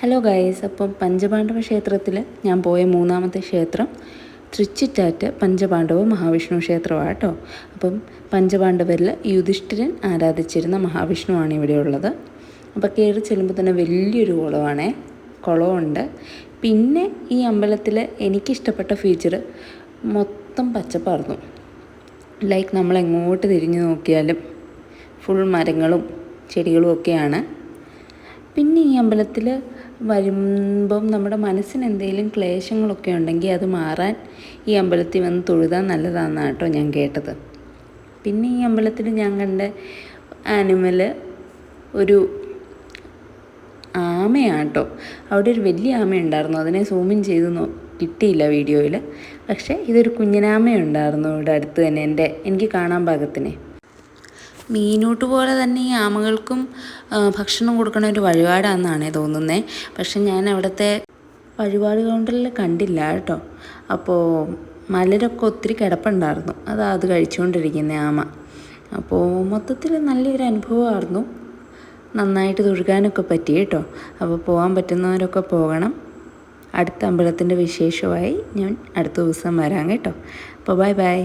Hello guys, അപ്പം പഞ്ചപാണ്ഡവ ക്ഷേത്രത്തിൽ ഞാൻ പോയ മൂന്നാമത്തെ ക്ഷേത്രം തൃച്ചിറ്റാറ്റ് പഞ്ചപാണ്ഡവ മഹാവിഷ്ണു ക്ഷേത്രമാണ് കേട്ടോ. അപ്പം പഞ്ചപാണ്ഡവരിൽ യുധിഷ്ഠിരൻ ആരാധിച്ചിരുന്ന മഹാവിഷ്ണുവാണ് ഇവിടെ ഉള്ളത്. അപ്പോൾ കയറി ചെല്ലുമ്പോൾ തന്നെ വലിയൊരു കുളമുണ്ട്. പിന്നെ ഈ അമ്പലത്തിൽ എനിക്കിഷ്ടപ്പെട്ട ഫീച്ചർ മൊത്തം പച്ചപ്പായിരുന്നു. ലൈക്ക് നമ്മൾ എങ്ങോട്ട് തിരിഞ്ഞു നോക്കിയാലും ഫുൾ മരങ്ങളും ചെടികളും ഒക്കെയാണ്. പിന്നെ ഈ അമ്പലത്തിൽ വരുമ്പം നമ്മുടെ മനസ്സിന് എന്തെങ്കിലും ക്ലേശങ്ങളൊക്കെ ഉണ്ടെങ്കിൽ അത് മാറാൻ ഈ അമ്പലത്തിൽ വന്ന് തൊഴുതാൻ നല്ലതാണെന്നാണ് കേട്ടോ ഞാൻ കേട്ടത്. പിന്നെ ഈ അമ്പലത്തിൽ ഞാൻ കണ്ട ആനിമൽ ഒരു ആമയാണ് കേട്ടോ. അവിടെ ഒരു വലിയ ആമയുണ്ടായിരുന്നു, അതിനെ സൂമിൻ ചെയ്ത് കിട്ടിയില്ല വീഡിയോയിൽ. പക്ഷേ ഇതൊരു കുഞ്ഞനാമയുണ്ടായിരുന്നു ഇവിടെ അടുത്ത് തന്നെ എനിക്ക് കാണാൻ പാകത്തിന്. മീനൂട്ട് പോലെ തന്നെ ഈ ആമകൾക്കും ഭക്ഷണം കൊടുക്കണ ഒരു വഴിപാടാണെന്നാണ് തോന്നുന്നത്. പക്ഷെ ഞാൻ അവിടുത്തെ വഴിപാട് കൗണ്ടറിൽ കണ്ടില്ല കേട്ടോ. അപ്പോൾ മലരൊക്കെ ഒത്തിരി കിടപ്പുണ്ടായിരുന്നു, അത് കഴിച്ചുകൊണ്ടിരിക്കുന്ന ആമ. അപ്പോൾ മൊത്തത്തിൽ നല്ലൊരു അനുഭവമായിരുന്നു. നന്നായിട്ട് തൊഴുകാനൊക്കെ പറ്റി കേട്ടോ. അപ്പോൾ പോകാൻ പറ്റുന്നവരൊക്കെ പോകണം. അടുത്ത അമ്പലത്തിൻ്റെ വിശേഷമായി ഞാൻ അടുത്ത ദിവസം വരാം കേട്ടോ. അപ്പോൾ ബൈ.